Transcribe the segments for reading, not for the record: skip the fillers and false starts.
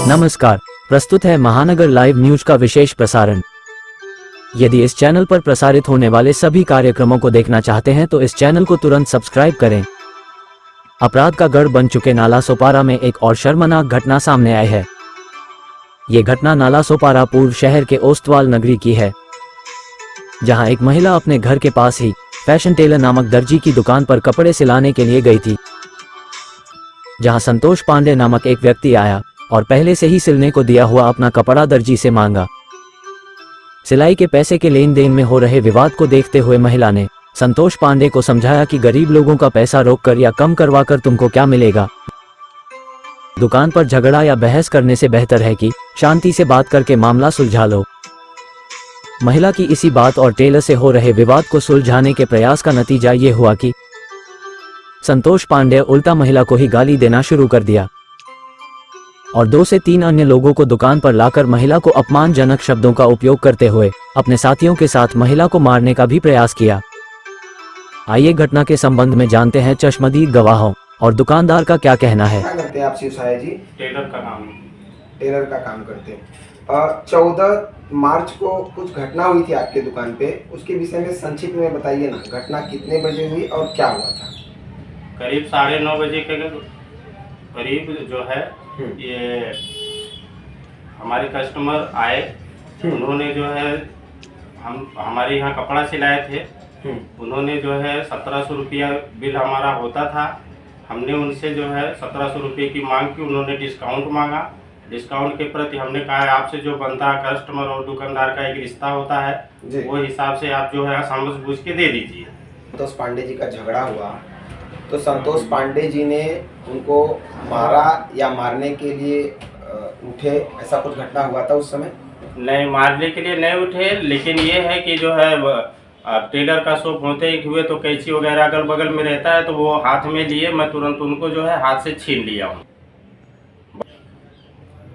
नमस्कार, प्रस्तुत है महानगर लाइव न्यूज का विशेष प्रसारण। यदि इस चैनल पर प्रसारित होने वाले सभी कार्यक्रमों को देखना चाहते हैं तो इस चैनल को तुरंत सब्सक्राइब करें। अपराध का गढ़ बन चुके नालासोपारा में एक और शर्मनाक घटना सामने आई है। ये घटना नालासोपारा पूर्व शहर के ओस्तवाल नगरी की है, जहां एक महिला अपने घर के पास ही फैशन टेलर नामक दर्जी की दुकान पर कपड़े सिलाने के लिए गई थी, जहां संतोष पांडे नामक एक व्यक्ति आया और पहले से ही सिलने को दिया हुआ अपना कपड़ा दर्जी से मांगा। सिलाई के पैसे के लेन देन में हो रहे विवाद को देखते हुए महिला ने संतोष पांडे को समझाया कि गरीब लोगों का पैसा रोककर या कम करवाकर तुमको क्या मिलेगा। दुकान पर झगड़ा या बहस करने से बेहतर है कि शांति से बात करके मामला सुलझा लो। महिला की इसी बात और टेलर से हो रहे विवाद को सुलझाने के प्रयास का नतीजा ये हुआ कि संतोष पांडे उल्टा महिला को ही गाली देना शुरू कर दिया और 2 से 3 अन्य लोगों को दुकान पर लाकर महिला को अपमानजनक शब्दों का उपयोग करते हुए अपने साथियों के साथ महिला को मारने का भी प्रयास किया। आइए घटना के संबंध में जानते हैं चश्मदीद गवाहों और दुकानदार का क्या कहना है। क्या करते हैं आप शिव साया जी? टेलर का काम। टेलर का काम करते हैं। 14 मार्च को कुछ घटना हुई थी आपके दुकान पे, उसके विषय में संक्षिप्त में बताइए ना। घटना कितने बजे हुई और क्या हुआ था? करीब 9:30 बजे के करीब जो है ये हमारे कस्टमर आए। उन्होंने जो है हमारे यहाँ कपड़ा सिलाए थे। उन्होंने जो है 1700 रुपया बिल हमारा होता था। हमने उनसे जो है 1700 रुपये की मांग की। उन्होंने डिस्काउंट मांगा। डिस्काउंट के प्रति हमने कहा है आपसे जो बनता है कस्टमर और दुकानदार का एक रिश्ता होता है, वो हिसाब से आप जो है समझ बूझ के दे दीजिए। संतोष पांडे जी का झगड़ा हुआ तो संतोष पांडे जी ने उनको मारा या मारने के लिए उठे, ऐसा कुछ घटना हुआ था उस समय? नहीं, मारने के लिए नहीं उठे, लेकिन ये है कि जो है टेलर का शॉप होते ही हुए तो कैंची वगैरह अगल बगल में रहता है तो वो हाथ में लिए, मैं तुरंत उनको जो है हाथ से छीन लिया हूँ।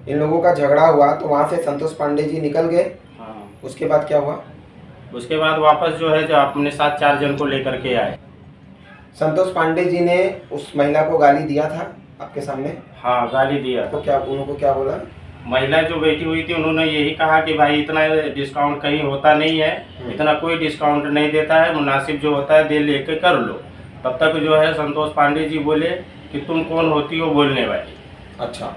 इन लोगों का झगड़ा हुआ तो वहाँ से संतोष पांडे जी निकल गए। हाँ। उसके बाद क्या हुआ? उसके बाद वापस जो है जो अपने साथ 4 जन को लेकर के आए। संतोष पांडे जी ने उस महिला को गाली दिया था आपके सामने? हाँ, गाली दिया। तो क्या उनको क्या बोला? महिला जो बैठी हुई थी उन्होंने यही कहा कि भाई इतना डिस्काउंट कहीं होता नहीं है, इतना कोई डिस्काउंट नहीं देता है, मुनासिब जो होता है दे लेके कर लो। तब तक जो है संतोष पांडे जी बोले कि तुम कौन होती हो बोलने वाली। अच्छा,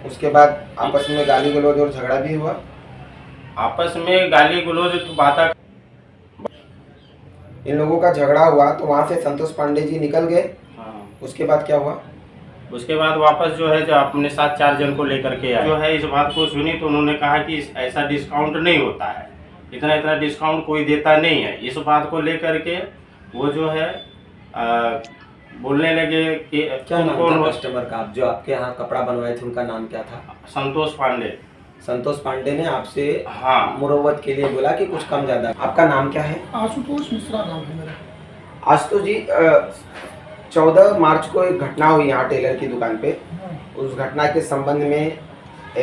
उसके बाद आपस में गाली गलौज और झगड़ा भी हुआ? आपस में गाली गलौज तो बात। इन लोगों का झगड़ा हुआ तो वहाँ से संतोष पांडे जी निकल गए। हाँ। उसके बाद क्या हुआ? उसके बाद वापस जो है जो अपने साथ 4 जन को लेकर के आए। जो है इस बात को सुनी तो उन्होंने कहा कि ऐसा डिस्काउंट नहीं होता है, इतना डिस्काउंट कोई देता नहीं है। इस बात को लेकर के वो जो है बोलने लगे कि क्या नाम था कस्टमर का? आप जो आपके यहाँ कपड़ा बनवाए थे उनका नाम क्या था? संतोष पांडे। संतोष पांडे ने आपसे हाँ मुरव्वत के लिए बोला कि कुछ कम ज्यादा। आपका नाम क्या है? आशुतोष मिश्रा नाम है मेरा। आशुतोष जी, 14 मार्च को एक घटना हुई यहाँ टेलर की दुकान पे। उस घटना के संबंध में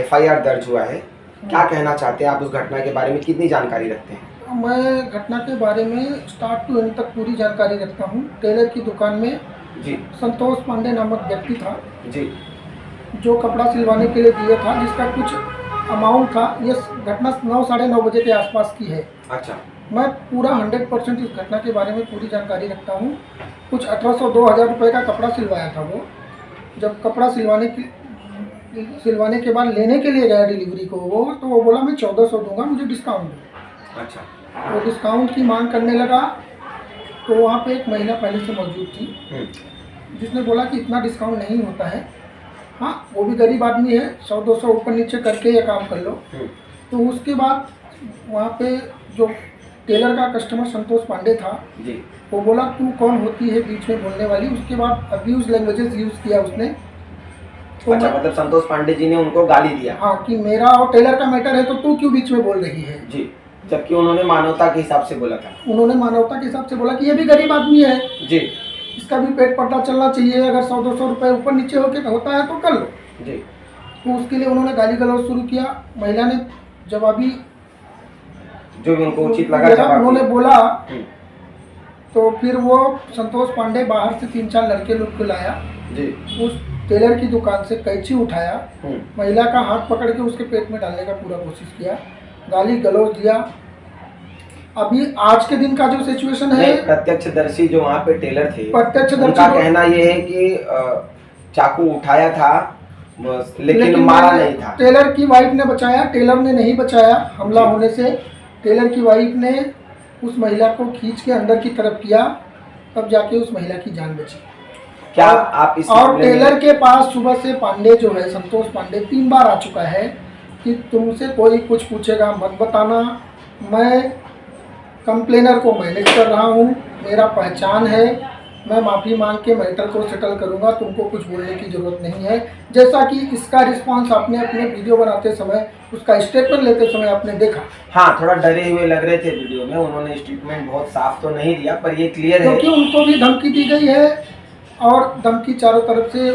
FIR दर्ज हुआ है। क्या कहना चाहते हैं आप उस घटना के बारे में? कितनी जानकारी रखते हैं? मैं घटना के बारे में स्टार्ट टू एंड तक पूरी जानकारी रखता हूँ। टेलर की दुकान में जी संतोष पांडे नामक व्यक्ति था जी, जो कपड़ा सिलवाने के लिए दिया था, जिसका कुछ अमाउंट था। ये घटना 9 साढ़े 9 बजे के आसपास की है। अच्छा, मैं पूरा 100% इस घटना के बारे में पूरी जानकारी रखता हूँ। कुछ 1800-2000 रुपये का कपड़ा सिलवाया था वो। जब कपड़ा सिलवाने के बाद लेने के लिए गया डिलीवरी को वो, तो वो बोला मैं 1400 दूंगा, मुझे डिस्काउंट दो। अच्छा, वो डिस्काउंट की मांग करने लगा तो वहाँ पे एक महिला पहले से मौजूद थी, जिसने बोला कि इतना डिस्काउंट नहीं होता है। हाँ, वो भी गरीब आदमी है, 100-200 ऊपर नीचे करके ये काम कर लो। तो उसके बाद वहाँ पे जो टेलर का कस्टमर संतोष पांडे था जी, वो बोला तू कौन होती है बीच में बोलने वाली। उसके बाद अब्यूज लैंग्वेजेस यूज़ किया उसने। तो अच्छा, मतलब संतोष पांडे जी ने उनको गाली दिया? हाँ, कि मेरा और टेलर का मैटर है तो तू क्यों बीच में बोल रही है जी, जबकि उन्होंने मानवता के हिसाब से बोला था। उन्होंने मानवता के हिसाब से बोला कि ये भी गरीब आदमी है जी, इसका भी पेट पटा चलना चाहिए, अगर 100-200 रुपये ऊपर नीचे होता है तो कर लो जी। तो उसके लिए उन्होंने गाली गलौज शुरू किया। महिला ने जवाबी जो भी उनको उचित लगा जवाब उन्होंने दिया। बोला। तो फिर वो संतोष पांडे बाहर से 3-4 लड़के लोग को लाया। जी। उस टेलर की दुकान से कैंची उठाया, महिला का हाथ पकड़ के उसके पेट में डालने का पूरा कोशिश किया, गाली गलौज दिया। अभी आज के दिन का जो सिचुएशन है, प्रत्यक्षदर्शी जो वहाँ पे टेलर थे, प्रत्यक्षदर्शी उनका कहना ये है कि चाकू उठाया था लेकिन मारा नहीं था। टेलर की वाइफ ने बचाया, टेलर ने नहीं बचाया। हमला होने से टेलर की वाइफ ने उस महिला को खींच के अंदर की तरफ किया, तब जाके उस महिला की जान बची। क्या आप इस और टेलर के पास सुबह से पांडे जो है, संतोष पांडे 3 बार आ चुका है कि तुमसे कोई कुछ पूछेगा मत बताना, मैं कंप्लेनर को मैनेज कर रहा हूँ, मेरा पहचान है, मैं माफ़ी मांग के मैटर को सेटल करूँगा, तुमको कुछ बोलने की ज़रूरत नहीं है। जैसा कि इसका रिस्पांस आपने अपने वीडियो बनाते समय, उसका स्टेटमेंट लेते समय आपने देखा। हाँ, थोड़ा डरे हुए लग रहे थे वीडियो में, उन्होंने स्टेटमेंट बहुत साफ तो नहीं दिया, पर ये क्लियर है क्योंकि उनको भी धमकी दी गई है और धमकी चारों तरफ से।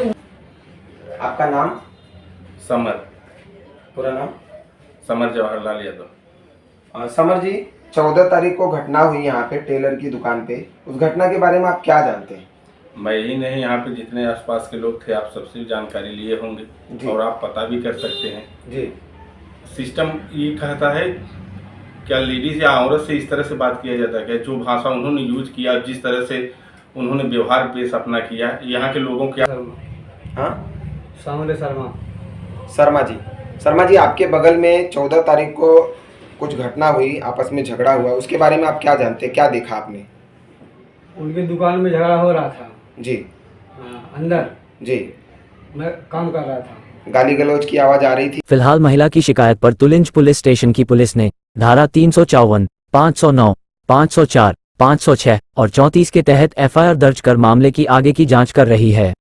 आपका नाम? समर। पूरा नाम? समर जवाहरलाल यादव। समर जी, 14 तारीख को घटना हुई यहाँ पे टेलर की दुकान पे, उस घटना के बारे में आप क्या जानते हैं? मैं ही नहीं, यहाँ पे जितने आसपास के लोग थे आप सबसे जानकारी लिए होंगे और आप पता भी कर सकते हैं जी। सिस्टम ये कहता है, क्या लेडीज या औरत से इस तरह से बात किया जाता है? क्या जो भाषा उन्होंने यूज किया, जिस तरह से उन्होंने व्यवहार पेश अपना किया, यहाँ के लोगों क्या? हाँ, शर्मा जी, आपके बगल में 14 तारीख को कुछ घटना हुई, आपस में झगड़ा हुआ, उसके बारे में आप क्या जानते हैं, क्या देखा आपने? उनकी दुकान में झगड़ा हो रहा था जी। अंदर जी। मैं काम कर रहा था, गाली गलौज की आवाज आ रही थी। फिलहाल महिला की शिकायत पर तुलिंज पुलिस स्टेशन की पुलिस ने धारा 354, 509, 504, 506 और 34 के तहत एफआईआर दर्ज कर मामले की आगे की जांच कर रही है।